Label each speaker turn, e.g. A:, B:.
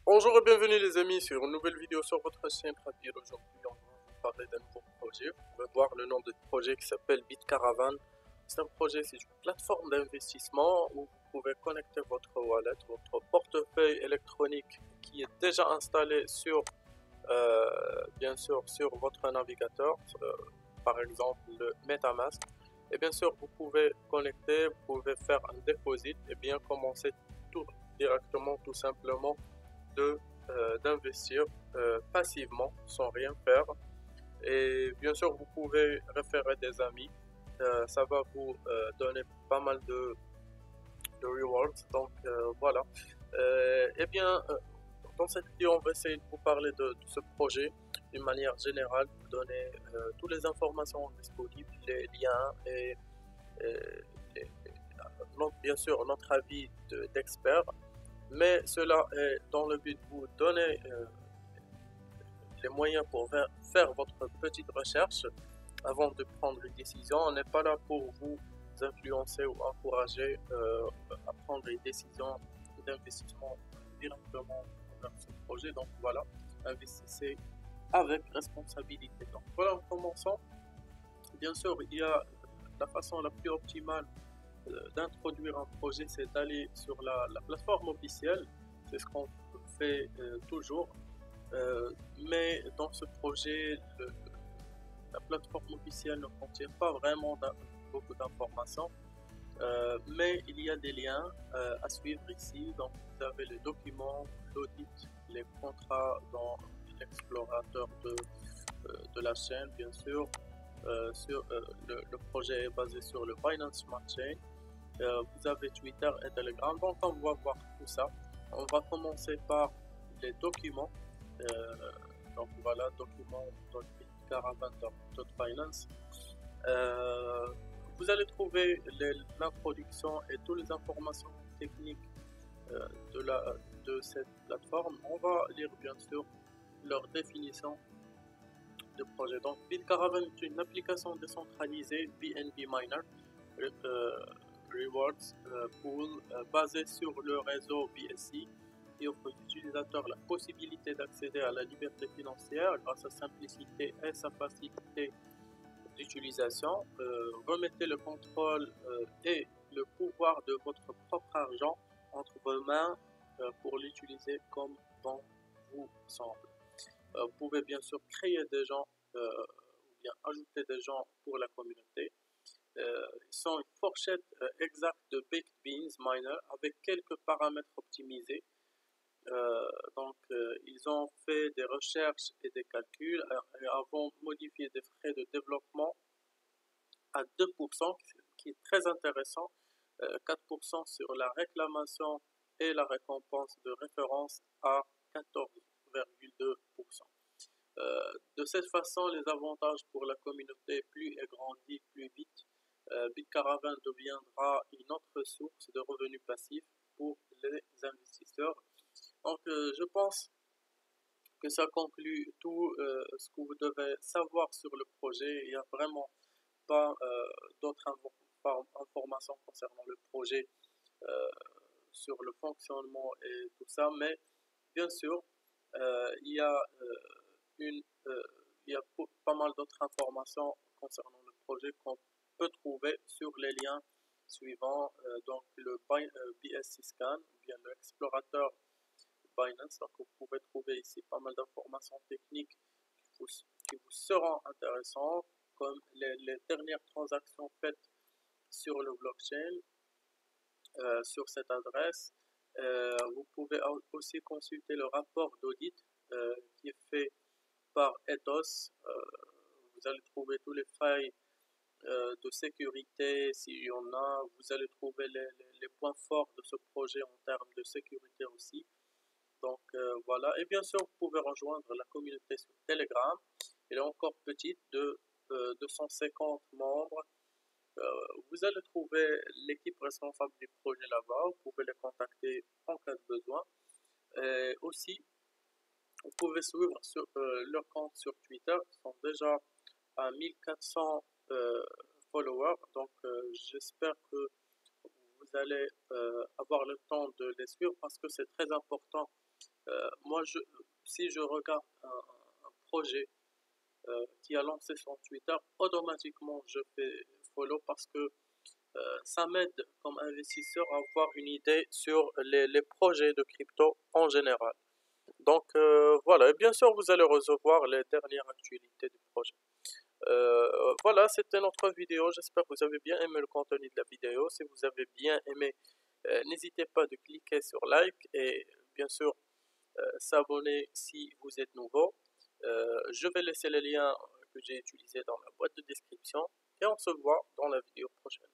A: Bonjour et bienvenue les amis sur une nouvelle vidéo sur votre chaîne Rapide. Aujourd'hui on va vous parler d'un nouveau projet. Vous pouvez voir le nom du projet qui s'appelle BitCaravan. C'est un projet, c'est une plateforme d'investissement où vous pouvez connecter votre wallet, votre portefeuille électronique qui est déjà installé sur, bien sûr, sur votre navigateur, par exemple le MetaMask. Et bien sûr vous pouvez connecter, vous pouvez faire un deposit et bien commencer tout directement, tout simplement d'investir passivement sans rien faire. Et bien sûr, vous pouvez référer des amis. Ça va vous donner pas mal de rewards. Donc voilà. Eh bien, dans cette vidéo, on va essayer de vous parler de ce projet d'une manière générale, vous donner toutes les informations disponibles, les liens et bien sûr notre avis d'expert. Mais cela est dans le but de vous donner les moyens pour faire votre petite recherche avant de prendre une décision. On n'est pas là pour vous influencer ou encourager à prendre une décision d'investissement directement vers ce projet. Donc voilà, investissez avec responsabilité. Donc voilà, en commençant, bien sûr, il y a la façon la plus optimale d'introduire un projet, c'est d'aller sur la plateforme officielle. C'est ce qu'on fait toujours. Mais dans ce projet, la plateforme officielle ne contient pas vraiment beaucoup d'informations, mais il y a des liens à suivre ici. Donc, vous avez les documents, l'audit, les contrats dans l'explorateur de la chaîne, bien sûr. Le projet est basé sur le Binance Smart Chain. Vous avez Twitter et Telegram. Donc, on va voir tout ça. On va commencer par les documents. Euh, donc voilà, document.bitcaravan.finance. Euh, vous allez trouver l'introduction et toutes les informations techniques euh, de cette plateforme. On va lire bien sûr leur définition de projet. Donc BitCaravan est une application décentralisée BNB Miner Rewards Pool basée sur le réseau BSC qui offre aux utilisateurs la possibilité d'accéder à la liberté financière grâce à sa simplicité et sa facilité d'utilisation. Remettez le contrôle et le pouvoir de votre propre argent entre vos mains pour l'utiliser comme bon vous semble. Vous pouvez bien sûr créer des gens ou bien ajouter des gens pour la communauté. Ils sont une fourchette exacte de Baked Beans Miner avec quelques paramètres optimisés. Ils ont fait des recherches et des calculs et avons modifié des frais de développement à 2%, qui est très intéressant, 4% sur la réclamation et la récompense de référence à 14,2%. De cette façon, les avantages pour la communauté plus est grandi plus vite. BitCaravan deviendra une autre source de revenus passifs pour les investisseurs. Donc, je pense que ça conclut tout ce que vous devez savoir sur le projet. Il n'y a vraiment pas d'autres informations concernant le projet, euh, sur le fonctionnement et tout ça, mais bien sûr, il y a une, euh, il y a pas mal d'autres informations concernant le projet qu'on peut trouver sur les liens suivants. Donc le BSC Scan, ou bien l'explorateur Binance. Donc vous pouvez trouver ici pas mal d'informations techniques qui vous seront intéressantes, comme les dernières transactions faites sur le blockchain, sur cette adresse. Vous pouvez aussi consulter le rapport d'audit qui est fait par Ethos. Vous allez trouver tous les failles de sécurité s'il y en a. Vous allez trouver les points forts de ce projet en termes de sécurité aussi. Donc voilà, et bien sûr, vous pouvez rejoindre la communauté sur Telegram. Elle est encore petite, de 250 membres. Vous allez trouver l'équipe responsable du projet là-bas. Vous pouvez les contacter en cas de besoin. Et aussi, vous pouvez suivre leur compte sur Twitter. Ils sont déjà à 1400 followers. Donc, j'espère que vous allez avoir le temps de les suivre parce que c'est très important Moi, si je regarde un projet qui a lancé son Twitter, automatiquement je fais follow parce que ça m'aide comme investisseur à avoir une idée sur les projets de crypto en général. Donc voilà, et bien sûr vous allez recevoir les dernières actualités du projet. Voilà, c'était notre vidéo. J'espère que vous avez bien aimé le contenu de la vidéo. Si vous avez bien aimé, n'hésitez pas de cliquer sur like et bien sûr s'abonner si vous êtes nouveau. Je vais laisser les liens que j'ai utilisés dans la boîte de description et on se voit dans la vidéo prochaine.